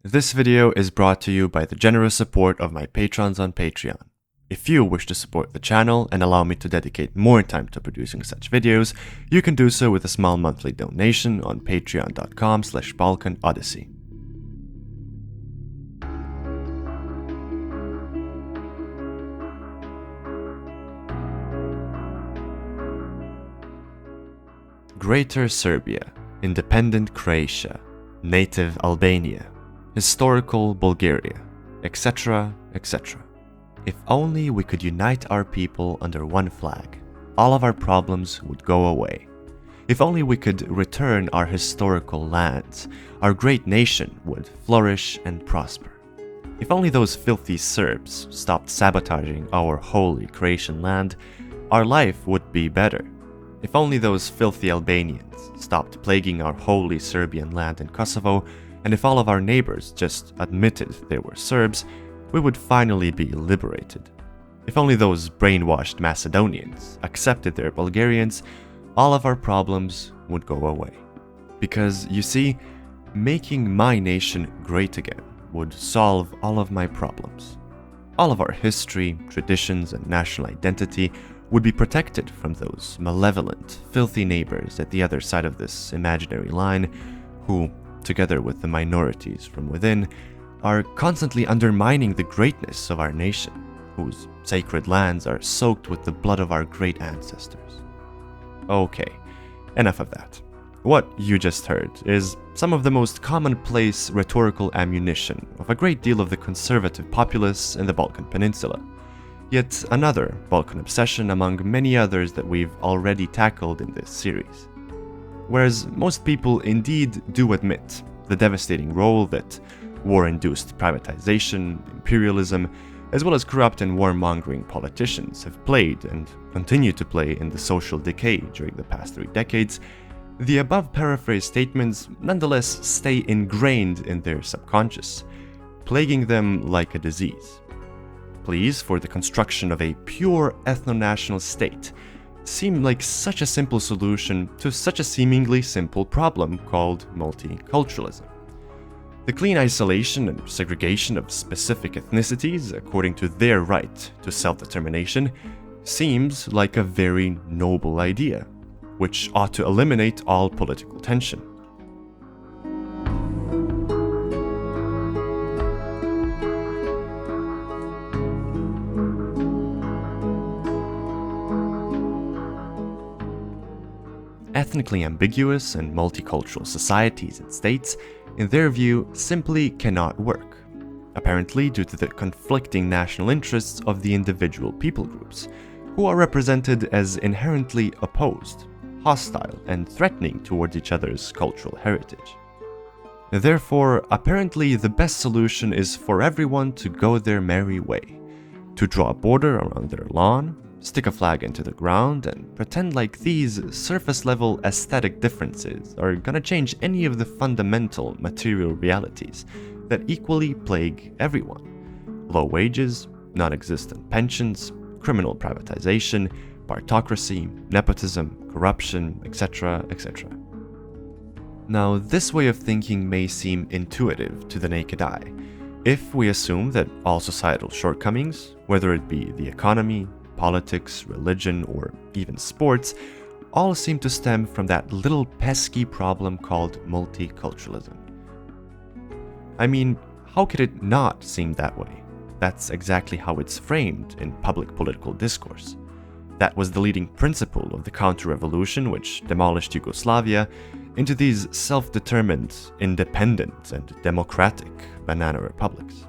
This video is brought to you by the generous support of my patrons on Patreon. If you wish to support the channel and allow me to dedicate more time to producing such videos, you can do so with a small monthly donation on patreon.com/BalkanOdyssey. Greater Serbia, independent Croatia, native Albania, historical Bulgaria, etc., etc. If only we could unite our people under one flag, all of our problems would go away. If only we could return our historical lands, our great nation would flourish and prosper. If only those filthy Serbs stopped sabotaging our holy Croatian land, our life would be better. If only those filthy Albanians stopped plaguing our holy Serbian land in Kosovo, and if all of our neighbours just admitted they were Serbs, we would finally be liberated. If only those brainwashed Macedonians accepted their Bulgarians, all of our problems would go away. Because, you see, making my nation great again would solve all of my problems. All of our history, traditions, and national identity would be protected from those malevolent, filthy neighbours at the other side of this imaginary line who, together with the minorities from within, are constantly undermining the greatness of our nation, whose sacred lands are soaked with the blood of our great ancestors. Okay, enough of that. What you just heard is some of the most commonplace rhetorical ammunition of a great deal of the conservative populace in the Balkan peninsula. Yet another Balkan obsession among many others that we've already tackled in this series. Whereas most people indeed do admit the devastating role that war-induced privatization, imperialism, as well as corrupt and warmongering politicians have played and continue to play in the social decay during the past 3 decades, the above paraphrased statements nonetheless stay ingrained in their subconscious, plaguing them like a disease. Pleas for the construction of a pure ethnonational state seem like such a simple solution to such a seemingly simple problem called multiculturalism. The clean isolation and segregation of specific ethnicities according to their right to self-determination seems like a very noble idea, which ought to eliminate all political tension. Ethnically ambiguous and multicultural societies and states, in their view, simply cannot work, apparently due to the conflicting national interests of the individual people groups, who are represented as inherently opposed, hostile, and threatening towards each other's cultural heritage. Therefore, apparently the best solution is for everyone to go their merry way, to draw a border around their lawn, stick a flag into the ground, and pretend like these surface-level aesthetic differences are gonna change any of the fundamental material realities that equally plague everyone. Low wages, non-existent pensions, criminal privatization, partocracy, nepotism, corruption, etc., etc. Now, this way of thinking may seem intuitive to the naked eye, if we assume that all societal shortcomings, whether it be the economy, politics, religion, or even sports, all seem to stem from that little pesky problem called multiculturalism. I mean, how could it not seem that way? That's exactly how it's framed in public political discourse. That was the leading principle of the counter-revolution which demolished Yugoslavia into these self-determined, independent, and democratic banana republics.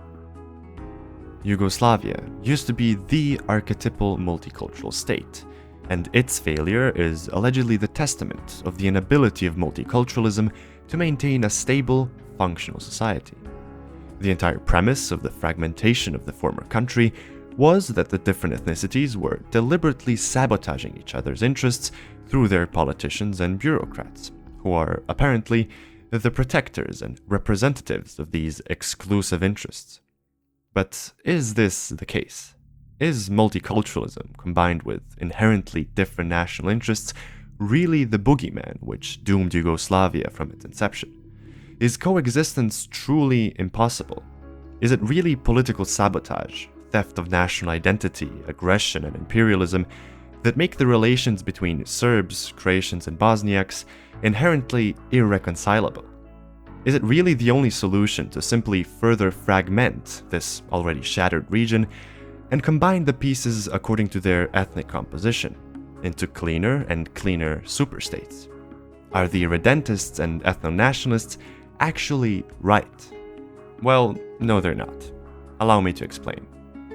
Yugoslavia used to be the archetypal multicultural state, and its failure is allegedly the testament of the inability of multiculturalism to maintain a stable, functional society. The entire premise of the fragmentation of the former country was that the different ethnicities were deliberately sabotaging each other's interests through their politicians and bureaucrats, who are apparently the protectors and representatives of these exclusive interests. But is this the case? Is multiculturalism, combined with inherently different national interests, really the boogeyman which doomed Yugoslavia from its inception? Is coexistence truly impossible? Is it really political sabotage, theft of national identity, aggression, and imperialism that make the relations between Serbs, Croatians, and Bosniaks inherently irreconcilable? Is it really the only solution to simply further fragment this already shattered region and combine the pieces according to their ethnic composition into cleaner and cleaner superstates? Are the irredentists and ethnonationalists actually right? Well, no, they're not. Allow me to explain.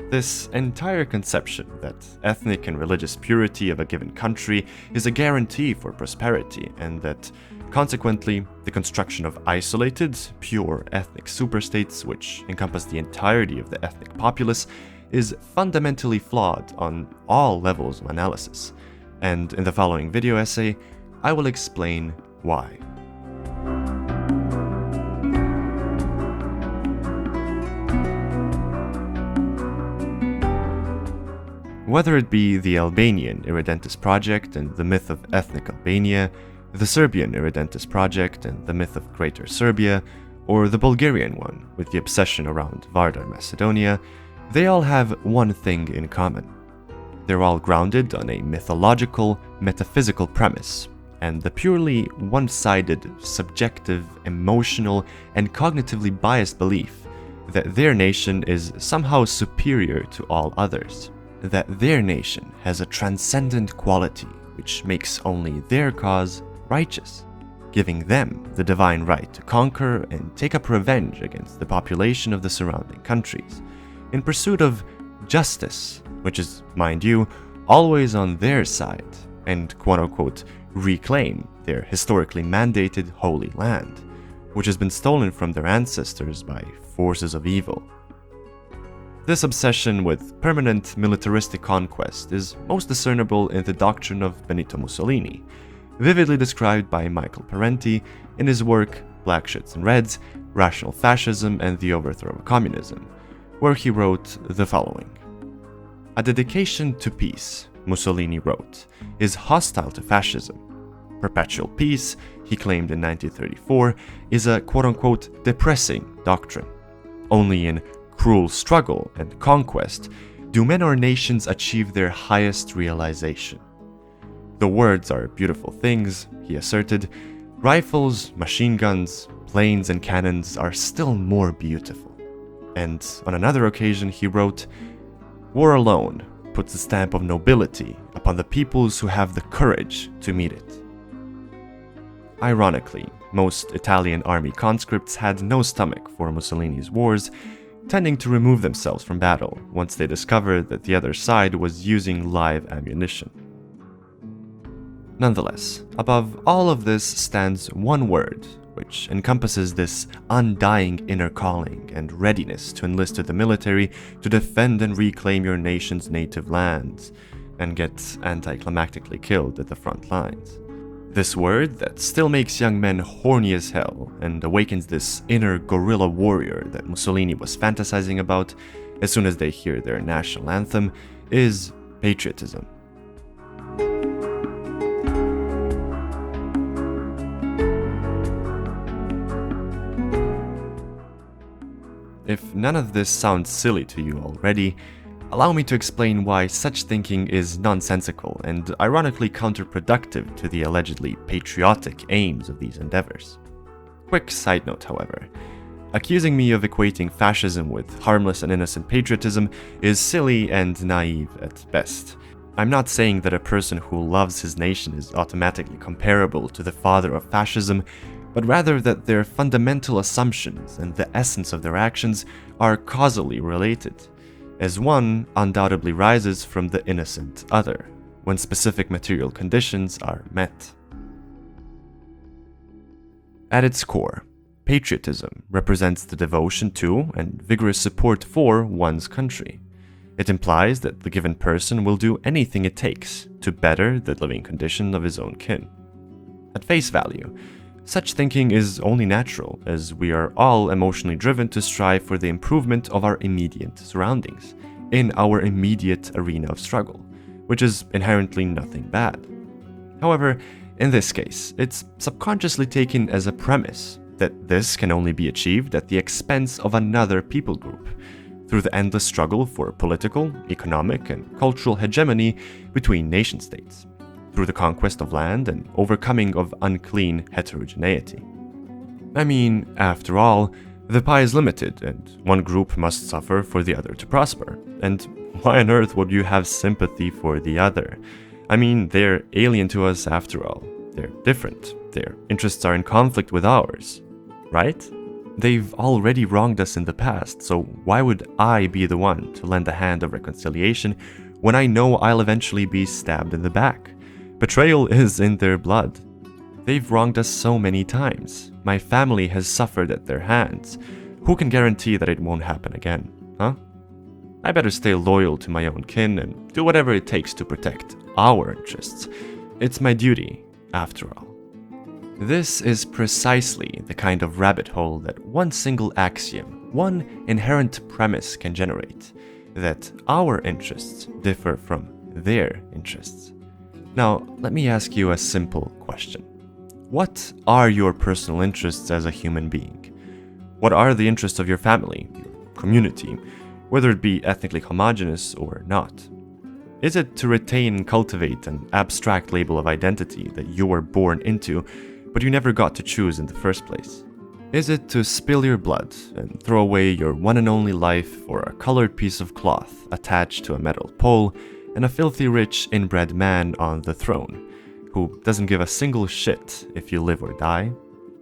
This entire conception that ethnic and religious purity of a given country is a guarantee for prosperity, and that, consequently, the construction of isolated, pure ethnic superstates, which encompass the entirety of the ethnic populace, is fundamentally flawed on all levels of analysis. And in the following video essay, I will explain why. Whether it be the Albanian irredentist project and the myth of ethnic Albania, the Serbian irredentist project and the myth of Greater Serbia, or the Bulgarian one with the obsession around Vardar Macedonia, they all have one thing in common. They're all grounded on a mythological, metaphysical premise, and the purely one-sided, subjective, emotional, and cognitively biased belief that their nation is somehow superior to all others. That their nation has a transcendent quality which makes only their cause righteous, giving them the divine right to conquer and take up revenge against the population of the surrounding countries, in pursuit of justice, which is, mind you, always on their side, and quote-unquote reclaim their historically mandated holy land, which has been stolen from their ancestors by forces of evil. This obsession with permanent militaristic conquest is most discernible in the doctrine of Benito Mussolini, vividly described by Michael Parenti in his work Black Shirts and Reds, Rational Fascism and the Overthrow of Communism, where he wrote the following. A dedication to peace, Mussolini wrote, is hostile to fascism. Perpetual peace, he claimed in 1934, is a quote-unquote depressing doctrine. Only in cruel struggle and conquest do men or nations achieve their highest realization. The words are beautiful things, he asserted. Rifles, machine guns, planes, and cannons are still more beautiful. And on another occasion he wrote, war alone puts a stamp of nobility upon the peoples who have the courage to meet it. Ironically, most Italian army conscripts had no stomach for Mussolini's wars, tending to remove themselves from battle once they discovered that the other side was using live ammunition. Nonetheless, above all of this stands one word, which encompasses this undying inner calling and readiness to enlist to the military to defend and reclaim your nation's native lands, and get anticlimactically killed at the front lines. This word that still makes young men horny as hell and awakens this inner guerrilla warrior that Mussolini was fantasizing about as soon as they hear their national anthem is patriotism. If none of this sounds silly to you already, allow me to explain why such thinking is nonsensical and ironically counterproductive to the allegedly patriotic aims of these endeavors. Quick side note, however. Accusing me of equating fascism with harmless and innocent patriotism is silly and naive at best. I'm not saying that a person who loves his nation is automatically comparable to the father of fascism, but rather that their fundamental assumptions and the essence of their actions are causally related, as one undoubtedly rises from the innocent other, when specific material conditions are met. At its core, patriotism represents the devotion to and vigorous support for one's country. It implies that the given person will do anything it takes to better the living condition of his own kin. At face value, such thinking is only natural, as we are all emotionally driven to strive for the improvement of our immediate surroundings, in our immediate arena of struggle, which is inherently nothing bad. However, in this case, it's subconsciously taken as a premise that this can only be achieved at the expense of another people group, through the endless struggle for political, economic, and cultural hegemony between nation-states, through the conquest of land and overcoming of unclean heterogeneity. I mean, after all, the pie is limited, and one group must suffer for the other to prosper, and why on earth would you have sympathy for the other? I mean, they're alien to us after all. They're different. Their interests are in conflict with ours, right? They've already wronged us in the past, so why would I be the one to lend a hand of reconciliation when I know I'll eventually be stabbed in the back? Betrayal is in their blood. They've wronged us so many times. My family has suffered at their hands. Who can guarantee that it won't happen again, huh? I better stay loyal to my own kin and do whatever it takes to protect our interests. It's my duty, after all. This is precisely the kind of rabbit hole that one single axiom, one inherent premise can generate, that our interests differ from their interests. Now, let me ask you a simple question. What are your personal interests as a human being? What are the interests of your family, your community, whether it be ethnically homogeneous or not? Is it to retain and cultivate an abstract label of identity that you were born into, but you never got to choose in the first place? Is it to spill your blood and throw away your one and only life for a colored piece of cloth attached to a metal pole and a filthy rich inbred man on the throne, who doesn't give a single shit if you live or die?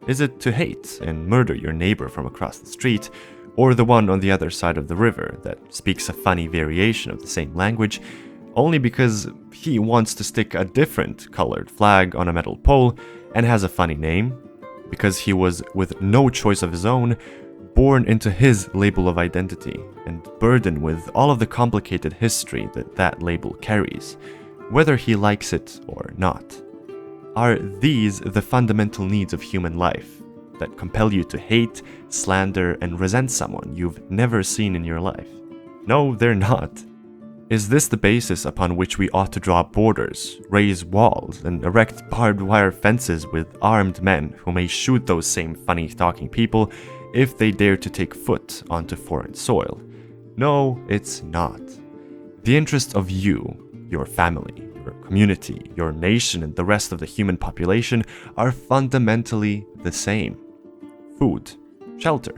Is it to hate and murder your neighbor from across the street, or the one on the other side of the river that speaks a funny variation of the same language, only because he wants to stick a different colored flag on a metal pole and has a funny name? Because he was, with no choice of his own, born into his label of identity and burdened with all of the complicated history that that label carries, whether he likes it or not? Are these the fundamental needs of human life that compel you to hate, slander, and resent someone you've never seen in your life? No, they're not. Is this the basis upon which we ought to draw borders, raise walls, and erect barbed wire fences with armed men who may shoot those same funny-talking people if they dare to take foot onto foreign soil? No, it's not. The interests of you, your family, your community, your nation, and the rest of the human population are fundamentally the same. Food, shelter,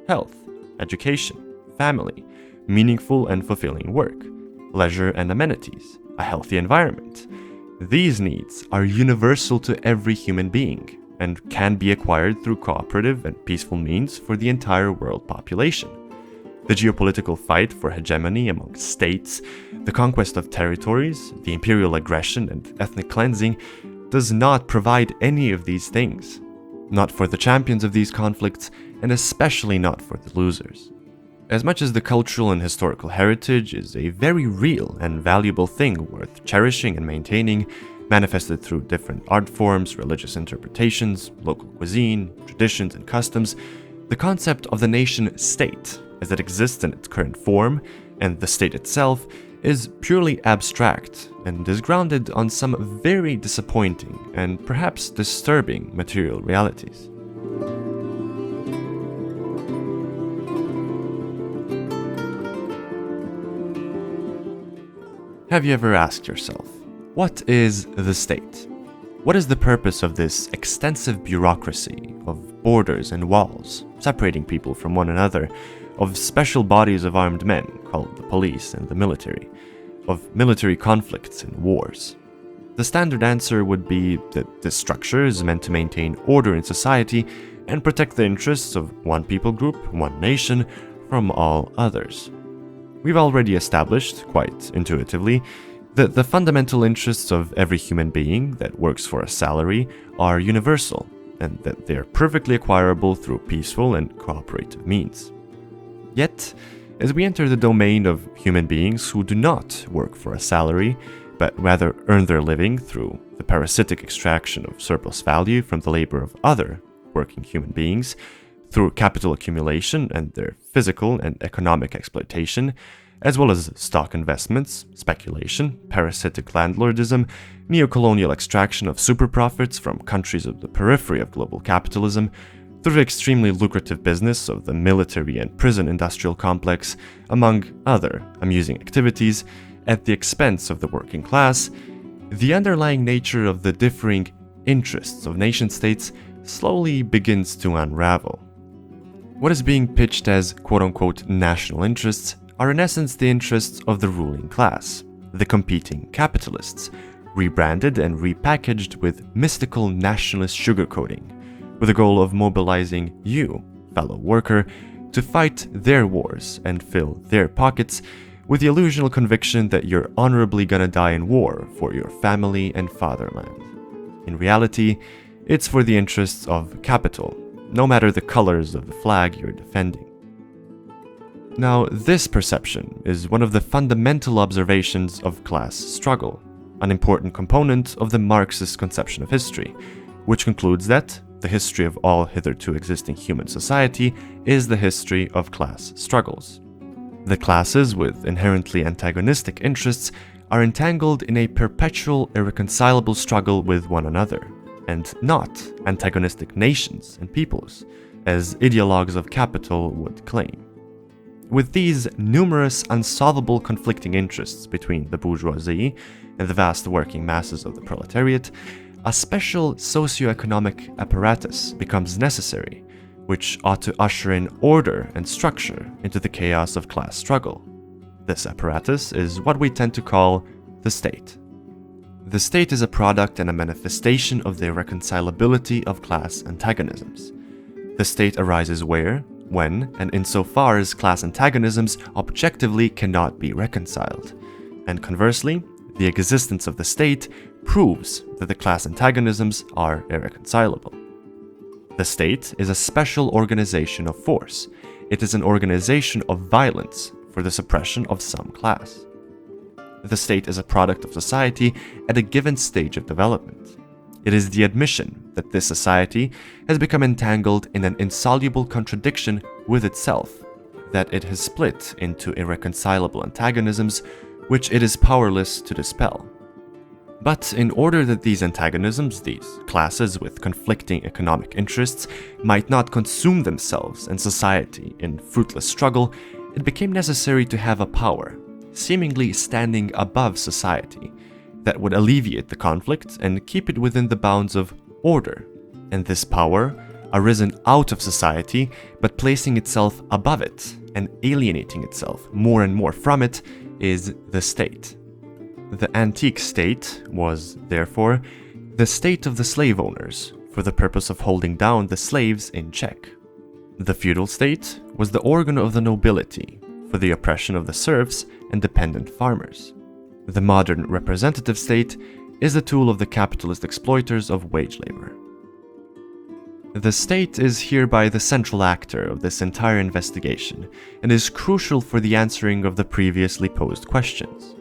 health, education, family, meaningful and fulfilling work, leisure and amenities, a healthy environment. These needs are universal to every human being and can be acquired through cooperative and peaceful means for the entire world population. The geopolitical fight for hegemony among states, the conquest of territories, the imperial aggression and ethnic cleansing does not provide any of these things. Not for the champions of these conflicts, and especially not for the losers. As much as the cultural and historical heritage is a very real and valuable thing worth cherishing and maintaining, manifested through different art forms, religious interpretations, local cuisine, traditions, and customs, the concept of the nation-state, as it exists in its current form, and the state itself, is purely abstract and is grounded on some very disappointing and perhaps disturbing material realities. Have you ever asked yourself, what is the state? What is the purpose of this extensive bureaucracy of borders and walls, separating people from one another, of special bodies of armed men called the police and the military, of military conflicts and wars? The standard answer would be that this structure is meant to maintain order in society and protect the interests of one people group, one nation, from all others. We've already established, quite intuitively, that the fundamental interests of every human being that works for a salary are universal, and that they are perfectly acquirable through peaceful and cooperative means. Yet, as we enter the domain of human beings who do not work for a salary, but rather earn their living through the parasitic extraction of surplus value from the labor of other working human beings, through capital accumulation and their physical and economic exploitation, as well as stock investments, speculation, parasitic landlordism, neocolonial extraction of super profits from countries of the periphery of global capitalism, through the extremely lucrative business of the military and prison industrial complex, among other amusing activities, at the expense of the working class, the underlying nature of the differing interests of nation-states slowly begins to unravel. What is being pitched as quote-unquote national interests are in essence the interests of the ruling class, the competing capitalists, rebranded and repackaged with mystical nationalist sugarcoating, with the goal of mobilizing you, fellow worker, to fight their wars and fill their pockets with the illusional conviction that you're honorably gonna die in war for your family and fatherland. In reality, it's for the interests of capital, no matter the colors of the flag you're defending. Now, this perception is one of the fundamental observations of class struggle, an important component of the Marxist conception of history, which concludes that the history of all hitherto existing human society is the history of class struggles. The classes with inherently antagonistic interests are entangled in a perpetual, irreconcilable struggle with one another, and not antagonistic nations and peoples, as ideologues of capital would claim. With these numerous unsolvable conflicting interests between the bourgeoisie and the vast working masses of the proletariat, a special socio-economic apparatus becomes necessary, which ought to usher in order and structure into the chaos of class struggle. This apparatus is what we tend to call the state. The state is a product and a manifestation of the irreconcilability of class antagonisms. The state arises where, when, and insofar as class antagonisms objectively cannot be reconciled. And conversely, the existence of the state proves that the class antagonisms are irreconcilable. The state is a special organization of force. It is an organization of violence for the suppression of some class. The state is a product of society at a given stage of development. It is the admission that this society has become entangled in an insoluble contradiction with itself, that it has split into irreconcilable antagonisms which it is powerless to dispel. But in order that these antagonisms, these classes with conflicting economic interests, might not consume themselves and society in fruitless struggle, it became necessary to have a power, seemingly standing above society, that would alleviate the conflict and keep it within the bounds of order. And this power, arisen out of society, but placing itself above it and alienating itself more and more from it, is the state. The antique state was, therefore, the state of the slave owners, for the purpose of holding down the slaves in check. The feudal state was the organ of the nobility, for the oppression of the serfs and dependent farmers. The modern representative state is the tool of the capitalist exploiters of wage labor. The state is hereby the central actor of this entire investigation and is crucial for the answering of the previously posed questions.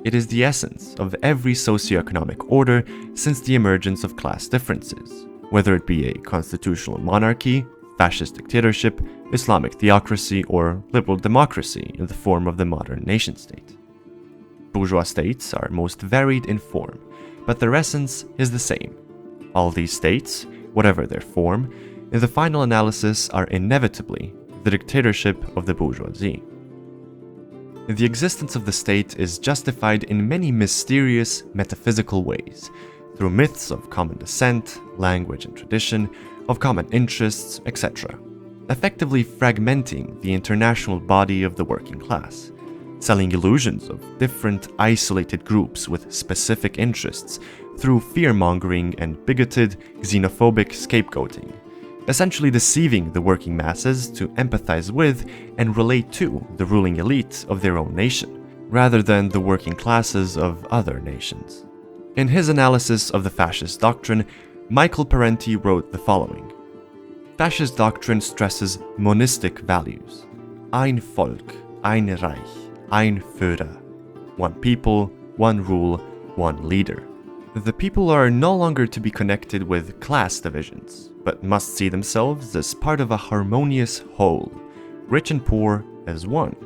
It is the essence of every socioeconomic order since the emergence of class differences, whether it be a constitutional monarchy, fascist dictatorship, Islamic theocracy, or liberal democracy in the form of the modern nation-state. Bourgeois states are most varied in form, but their essence is the same. All these states, whatever their form, in the final analysis are inevitably the dictatorship of the bourgeoisie. The existence of the state is justified in many mysterious, metaphysical ways, through myths of common descent, language and tradition, of common interests, etc., effectively fragmenting the international body of the working class, selling illusions of different isolated groups with specific interests through fear-mongering and bigoted, xenophobic scapegoating, essentially deceiving the working masses to empathize with and relate to the ruling elite of their own nation, rather than the working classes of other nations. In his analysis of the fascist doctrine, Michael Parenti wrote the following: Fascist doctrine stresses monistic values. Ein Volk, ein Reich, ein Führer. One people, one rule, one leader. The people are no longer to be connected with class divisions, but must see themselves as part of a harmonious whole, rich and poor as one,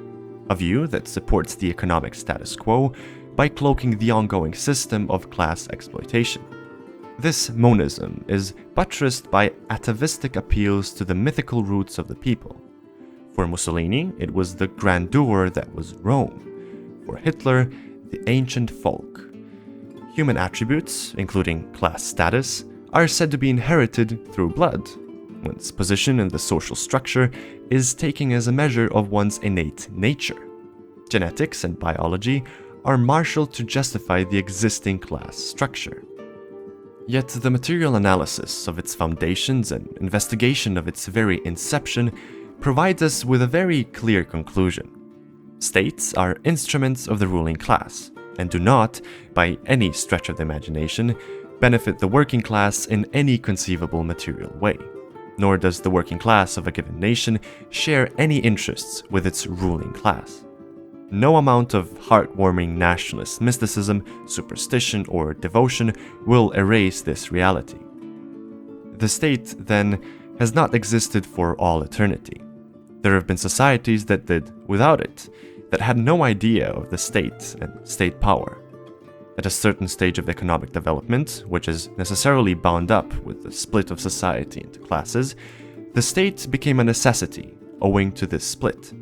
a view that supports the economic status quo by cloaking the ongoing system of class exploitation. This monism is buttressed by atavistic appeals to the mythical roots of the people. For Mussolini, it was the grandeur that was Rome. For Hitler, the ancient folk. Human attributes, including class status, are said to be inherited through blood. One's position in the social structure is taken as a measure of one's innate nature. Genetics and biology are marshaled to justify the existing class structure. Yet the material analysis of its foundations and investigation of its very inception provides us with a very clear conclusion. States are instruments of the ruling class, and do not, by any stretch of the imagination, benefit the working class in any conceivable material way. Nor does the working class of a given nation share any interests with its ruling class. No amount of heartwarming nationalist mysticism, superstition, or devotion will erase this reality. The state, then, has not existed for all eternity. There have been societies that did without it, that had no idea of the state and state power. At a certain stage of economic development, which is necessarily bound up with the split of society into classes, the state became a necessity owing to this split.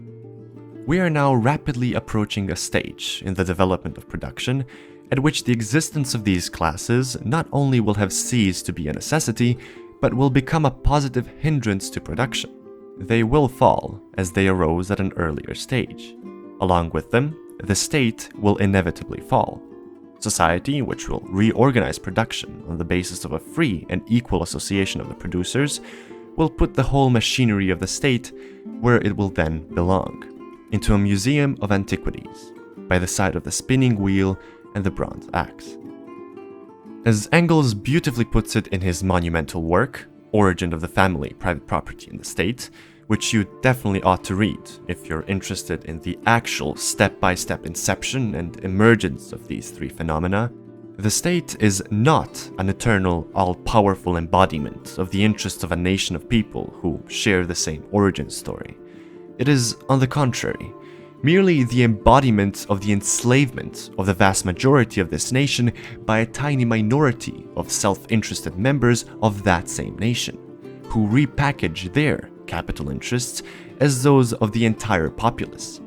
We are now rapidly approaching a stage in the development of production at which the existence of these classes not only will have ceased to be a necessity, but will become a positive hindrance to production. They will fall as they arose at an earlier stage. Along with them, the state will inevitably fall. Society, which will reorganize production on the basis of a free and equal association of the producers, will put the whole machinery of the state where it will then belong, into a museum of antiquities, by the side of the spinning wheel and the bronze axe. As Engels beautifully puts it in his monumental work, Origin of the Family, Private Property and the State, which you definitely ought to read if you're interested in the actual step-by-step inception and emergence of these three phenomena, the state is not an eternal, all-powerful embodiment of the interests of a nation of people who share the same origin story. It is, on the contrary, merely the embodiment of the enslavement of the vast majority of this nation by a tiny minority of self-interested members of that same nation, who repackage their capital interests as those of the entire populace.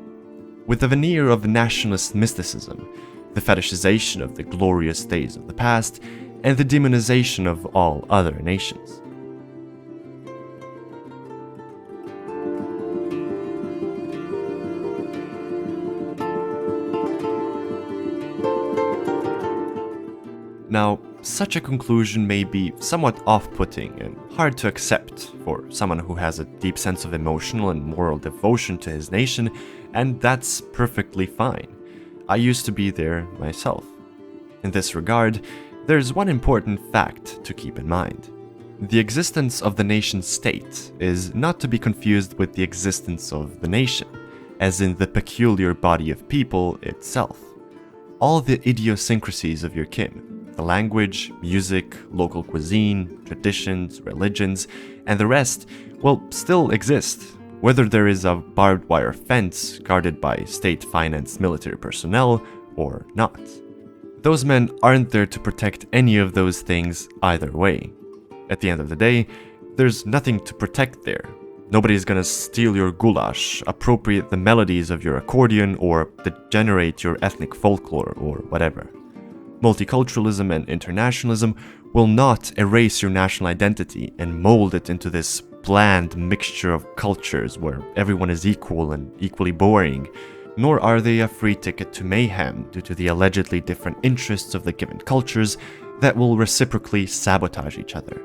With the veneer of nationalist mysticism, the fetishization of the glorious days of the past, and the demonization of all other nations. Now, such a conclusion may be somewhat off-putting and hard to accept for someone who has a deep sense of emotional and moral devotion to his nation, and that's perfectly fine. I used to be there myself. In this regard, there's one important fact to keep in mind. The existence of the nation-state is not to be confused with the existence of the nation, as in the peculiar body of people itself. All the idiosyncrasies of your kin, the language, music, local cuisine, traditions, religions, and the rest will still exist, whether there is a barbed wire fence guarded by state-financed military personnel or not. Those men aren't there to protect any of those things either way. At the end of the day, there's nothing to protect there. Nobody's gonna steal your goulash, appropriate the melodies of your accordion, or degenerate your ethnic folklore or whatever. Multiculturalism and internationalism will not erase your national identity and mold it into this bland mixture of cultures where everyone is equal and equally boring, nor are they a free ticket to mayhem due to the allegedly different interests of the given cultures that will reciprocally sabotage each other.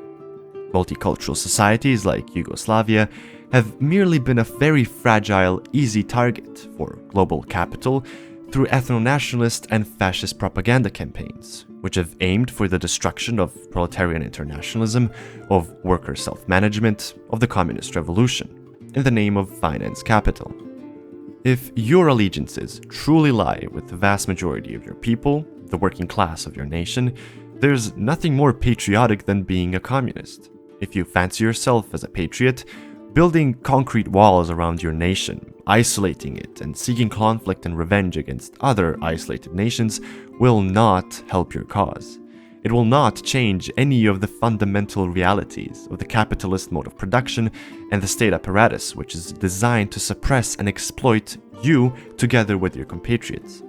Multicultural societies like Yugoslavia have merely been a very fragile, easy target for global capital through ethnonationalist and fascist propaganda campaigns, which have aimed for the destruction of proletarian internationalism, of worker self-management, of the communist revolution, in the name of finance capital. If your allegiances truly lie with the vast majority of your people, the working class of your nation, there's nothing more patriotic than being a communist. If you fancy yourself as a patriot, building concrete walls around your nation, isolating it, and seeking conflict and revenge against other isolated nations will not help your cause. It will not change any of the fundamental realities of the capitalist mode of production and the state apparatus, which is designed to suppress and exploit you together with your compatriots.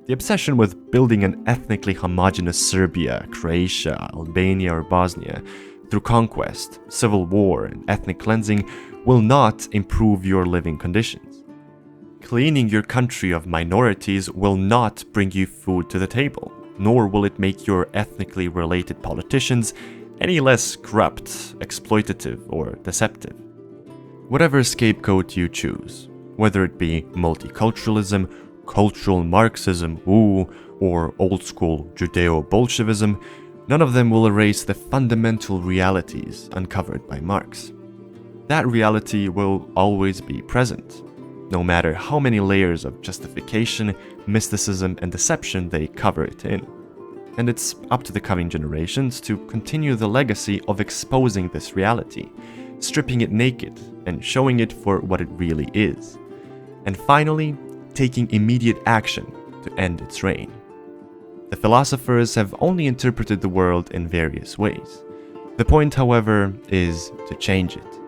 The obsession with building an ethnically homogeneous Serbia, Croatia, Albania, or Bosnia through conquest, civil war, and ethnic cleansing will not improve your living conditions. Cleaning your country of minorities will not bring you food to the table, nor will it make your ethnically related politicians any less corrupt, exploitative, or deceptive. Whatever scapegoat you choose, whether it be multiculturalism, cultural Marxism, or old-school Judeo-Bolshevism, none of them will erase the fundamental realities uncovered by Marx. That reality will always be present, no matter how many layers of justification, mysticism, and deception they cover it in. And it's up to the coming generations to continue the legacy of exposing this reality, stripping it naked and showing it for what it really is. And finally, taking immediate action to end its reign. The philosophers have only interpreted the world in various ways. The point, however, is to change it.